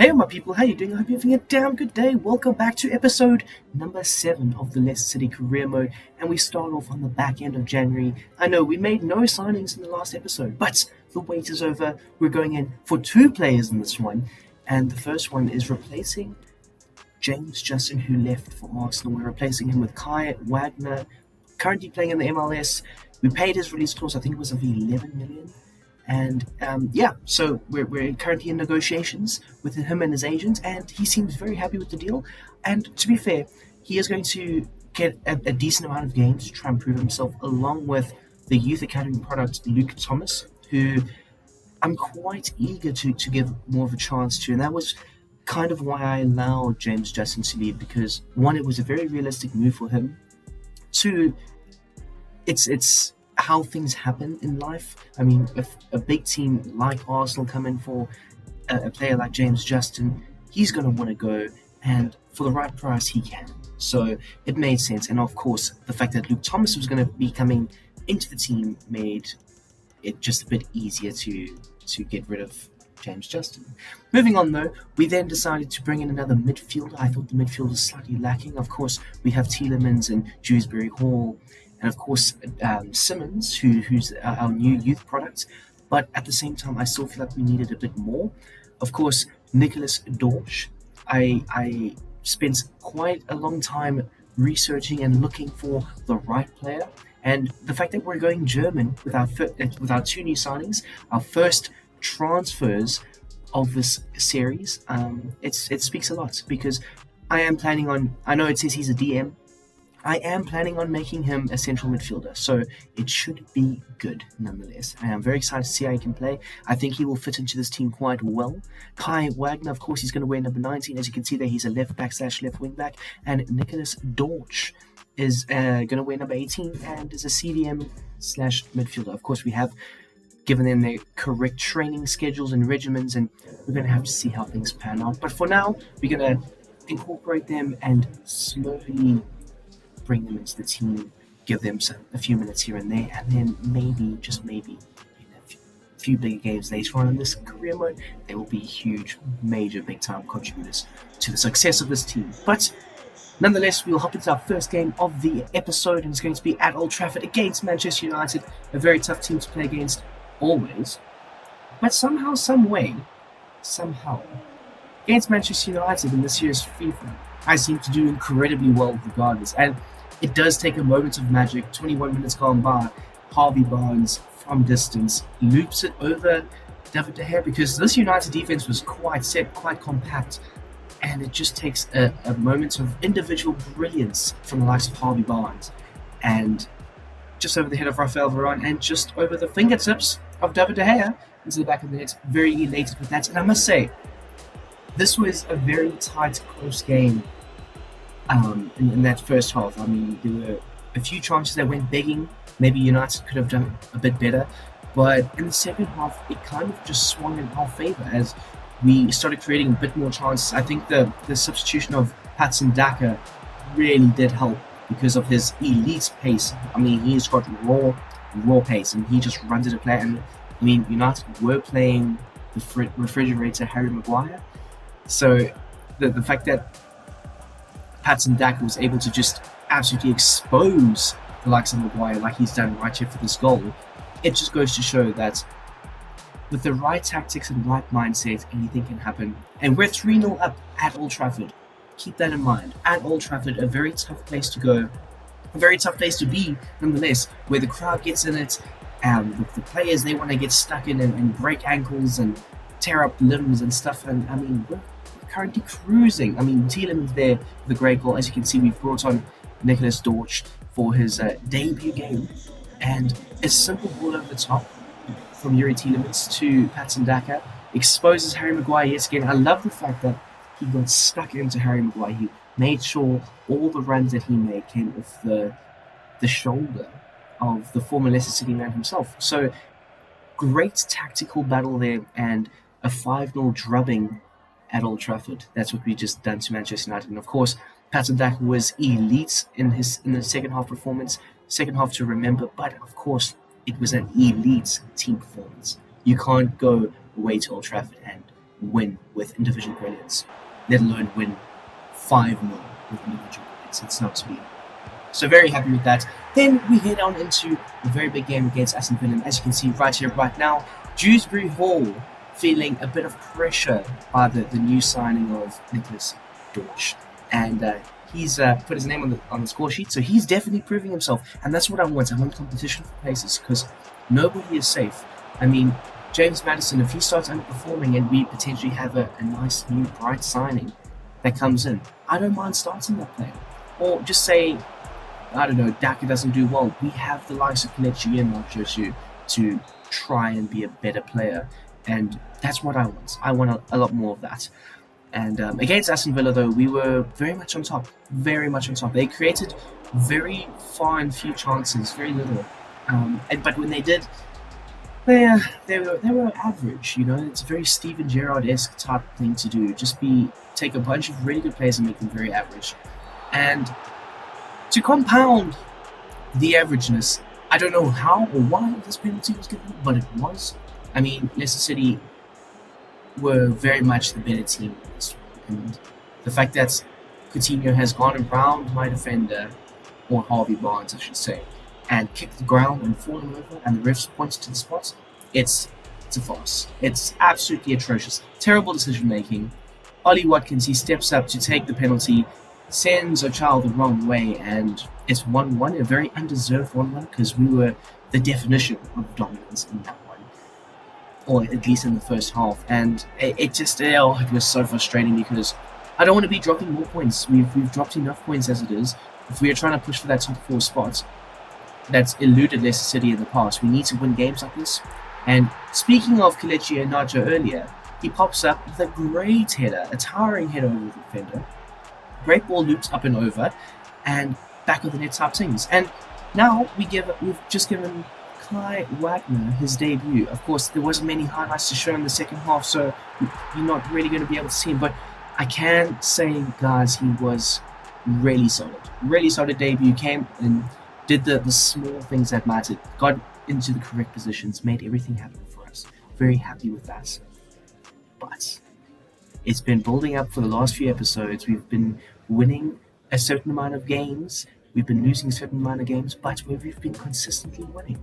Hey my people, how you doing? I hope you're having a damn good day. Welcome back to episode number 7 of the Leicester City Career Mode, and we start off on the back end of January. I know we made no signings in the last episode, but the wait is over. We're going in for 2 players in this one, and the first one is replacing James Justin, who left for Arsenal. We're replacing him with Kai Wagner, currently playing in the MLS. We paid his release clause, I think it was of 11 million. And so we're currently in negotiations with him and his agent, and he seems very happy with the deal. And to be fair, he is going to get a decent amount of games to try and prove himself, along with the youth academy product Luke Thomas, who I'm quite eager to give more of a chance to. And that was kind of why I allowed James Justin to leave, because one, it was a very realistic move for him. Two, it's how things happen in life. I mean, if a big team like Arsenal come in for a player like James Justin, he's going to want to go, and for the right price, he can. So it made sense. And of course, the fact that Luke Thomas was going to be coming into the team made it just a bit easier to get rid of James Justin. Moving on though, we then decided to bring in another midfielder. I thought the midfield was slightly lacking. Of course, we have Tielemans and Dewsbury Hall, and of course Simmons, who's our new youth product. But at the same time, I still feel like we needed a bit more. Of course, Nicholas Dorsch. I spent quite a long time researching and looking for the right player. And the fact that we're going German with our 2 new signings, our first transfers of this series, it speaks a lot, because I know it says he's a DM, I am planning on making him a central midfielder, so it should be good nonetheless. I am very excited to see how he can play. I think he will fit into this team quite well. Kai Wagner, of course, he's going to wear number 19. As you can see there, he's a left back / left wing back. And Nicholas Dorsch is going to wear number 18 and is a CDM / midfielder. Of course, we have given them their correct training schedules and regimens, and we're going to have to see how things pan out. But for now, we're going to incorporate them and slowly bring them into the team, give them a few minutes here and there, and then maybe, just maybe, in a few bigger games later on in this career mode, they will be huge, major, big-time contributors to the success of this team. But nonetheless, we'll hop into our first game of the episode, and it's going to be at Old Trafford against Manchester United, a very tough team to play against, always. But somehow, against Manchester United in this year's FIFA, I seem to do incredibly well regardless. And it does take a moment of magic. 21 minutes gone by, Harvey Barnes from distance loops it over David De Gea, because this United defense was quite set, quite compact, and it just takes a moment of individual brilliance from the likes of Harvey Barnes, and just over the head of Rafael Varane, and just over the fingertips of David De Gea into the back of the net. Very elated with that. And I must say, this was a very tight, close game in that first half. I mean, there were a few chances that went begging. Maybe United could have done a bit better. But in the second half, it kind of just swung in our favour as we started creating a bit more chances. I think the substitution of Patson Daka really did help because of his elite pace. I mean, he's got raw pace, and he just runs at a play. And I mean, United were playing the refrigerator Harry Maguire. So the fact that Patson Daka was able to just absolutely expose the likes of Maguire like he's done right here for this goal, it just goes to show that with the right tactics and right mindset, anything can happen. And we're 3-0 up at Old Trafford. Keep that in mind. At Old Trafford, a very tough place to go, a very tough place to be nonetheless, where the crowd gets in it, and the players, they want to get stuck in and break ankles and tear up limbs and stuff. And I mean, we're currently cruising. I mean, Tielemans there with a great goal. As you can see, we've brought on Nicholas Dorsch for his debut game, and a simple ball over the top from Yuri Tielemans to Patson Daka exposes Harry Maguire yet again. I love the fact that he got stuck into Harry Maguire. He made sure all the runs that he made came off the shoulder of the former Leicester City man himself. So great tactical battle there, and a 5-0 drubbing at Old Trafford. That's what we just done to Manchester United. And of course, Patson Daka was elite in the second half performance. Second half to remember, but of course, it was an elite team performance. You can't go away to Old Trafford and win with individual brilliance, let alone win 5-0 with individual brilliance. It's not to be. So very happy with that. Then we head on into the very big game against Aston Villa. And as you can see right here, right now, Dewsbury Hall feeling a bit of pressure by the new signing of Nicholas Dorsch. And he's put his name on the score sheet, so he's definitely proving himself. And that's what I want. I want competition for places because nobody is safe. I mean, James Maddison, if he starts underperforming and we potentially have a nice new bright signing that comes in, I don't mind starting that player. Or just say, I don't know, Daka doesn't do well. We have the likes of Kelechi and Nacho to try and be a better player. And that's what I want. I want a lot more of that. And against Aston Villa, though, we were very much on top. Very much on top. They created very fine few chances, very little. But when they did, they were average. You know, it's a very Steven Gerrard-esque type thing to do. Just take a bunch of really good players and make them very average. And to compound the averageness, I don't know how or why this penalty was given, but it was. I mean, Leicester City were very much the better team in this one. And the fact that Coutinho has gone around my defender, or Harvey Barnes, I should say, and kicked the ground and fallen over, and the refs pointed to the spot, it's a farce. It's absolutely atrocious. Terrible decision making. Ollie Watkins, he steps up to take the penalty, sends Ochal the wrong way, and it's 1-1, a very undeserved 1-1, because we were the definition of dominance in that one, or at least in the first half. And it was so frustrating because I don't want to be dropping more points. We've dropped enough points as it is. If we are trying to push for that top 4 spot that's eluded Leicester City in the past, we need to win games like this. And speaking of Kelechi Iheanacho earlier, he pops up with a great header, a towering header over the defender. Great ball loops up and over, and back of the net type things. And now we've just given Kai Wagner his debut. Of course, there wasn't many highlights to show in the second half, so you're not really going to be able to see him. But I can say, guys, he was really solid. Really solid debut. Came and did the small things that mattered. Got into the correct positions. Made everything happen for us. Very happy with that. But it's been building up for the last few episodes. We've been winning a certain amount of games. We've been losing a certain amount of games. But where we've been consistently winning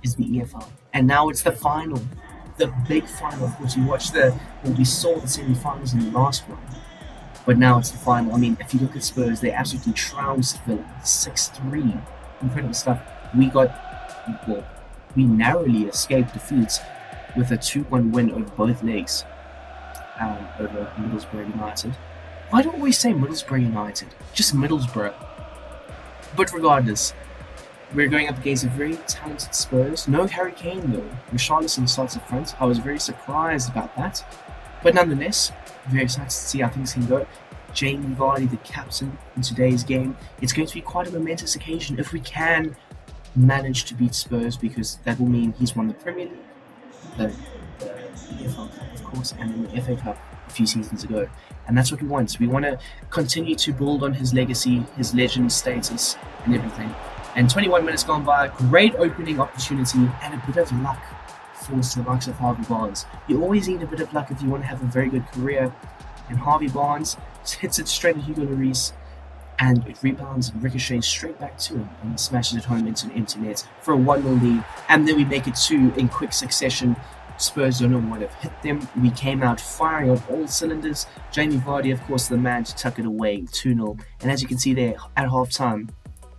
is the EFL. And now it's the final. The big final. Of course, we saw the semi-finals in the last one. But now it's the final. I mean, if you look at Spurs, they absolutely trounced Villa. 6-3. Incredible stuff. We narrowly escaped defeat with a 2-1 win over both legs. Over Middlesbrough United. Why don't we say Middlesbrough United? Just Middlesbrough. But regardless, we're going up against a very talented Spurs. No Harry Kane though. Richarlison starts up front. I was very surprised about that. But nonetheless, very excited to see how things can go. Jamie Vardy, the captain in today's game. It's going to be quite a momentous occasion if we can manage to beat Spurs, because that will mean he's won the Premier League, the EFL Cup, of course, and then the FA Cup a few seasons ago. And that's what we want. We want to continue to build on his legacy, his legend status, and everything. And 21 minutes gone by, great opening opportunity, and a bit of luck for the likes of Harvey Barnes. You always need a bit of luck if you want to have a very good career. And Harvey Barnes hits it straight at Hugo Lloris, and it rebounds and ricochets straight back to him and smashes it home into an empty net for a 1-0 lead. And then we make it 2 in quick succession. Spurs don't know what have hit them. We came out firing on all cylinders. Jamie Vardy, of course, the man to tuck it away, 2-0. And as you can see there, at half-time,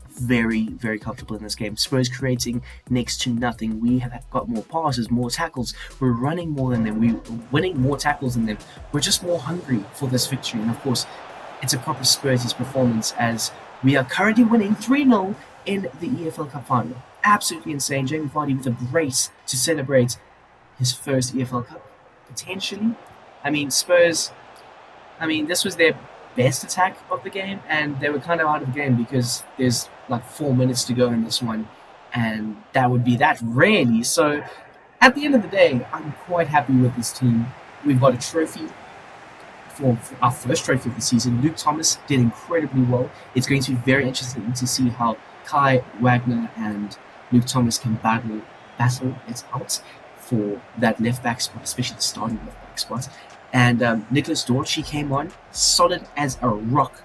very, very comfortable in this game. Spurs creating next to nothing. We have got more passes, more tackles. We're running more than them. We're winning more tackles than them. We're just more hungry for this victory. And of course, it's a proper Spurs' performance as we are currently winning 3-0 in the EFL Cup Final. Absolutely insane. Jamie Vardy with a brace to celebrate his first EFL Cup, potentially. I mean, Spurs, this was their best attack of the game, and they were kind of out of the game because there's like 4 minutes to go in this one, and that would be that, really. So at the end of the day, I'm quite happy with this team. We've got a trophy for our first trophy of the season. Luke Thomas did incredibly well. It's going to be very interesting to see how Kai Wagner and Luke Thomas can battle it out for that left back spot, especially the starting left back spot. And Nicholas Dortch, she came on solid as a rock.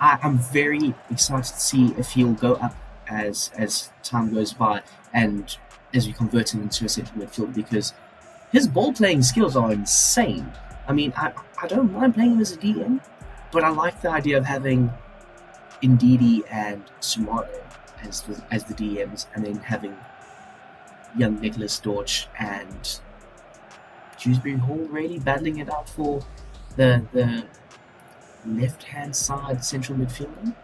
I'm very excited to see if he'll go up as time goes by and as we convert him into a central midfielder, because his ball playing skills are insane. I mean, I don't mind playing him as a DM, but I like the idea of having Ndidi and Sumaro as the DMs, and then having young Nicholas Dortch and Dewsbury Hall really battling it out for the left-hand side central midfielder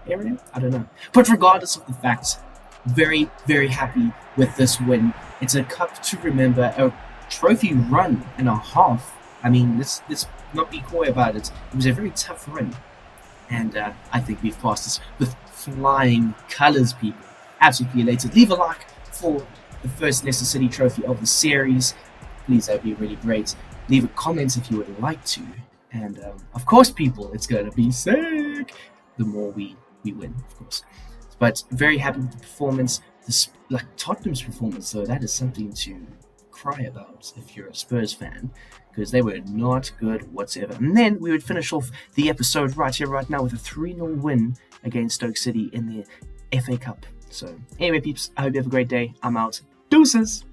area. I don't know. But regardless of the fact, very, very happy with this win. It's a cup to remember, a trophy run and a half. I mean, let's not be coy about it. It was a very tough run. And I think we've passed this with flying colours, people. Absolutely elated. Leave a like for the first Leicester City trophy of the series. Please, that would be really great. Leave a comment if you would like to. And of course, people, it's going to be sick the more we win, of course. But very happy with the performance. Like Tottenham's performance, though, that is something to cry about if you're a Spurs fan, because they were not good whatsoever. And then we would finish off the episode right here, right now, with a 3-0 win against Stoke City in the FA Cup. So anyway, peeps, I hope you have a great day. I'm out. Deuces!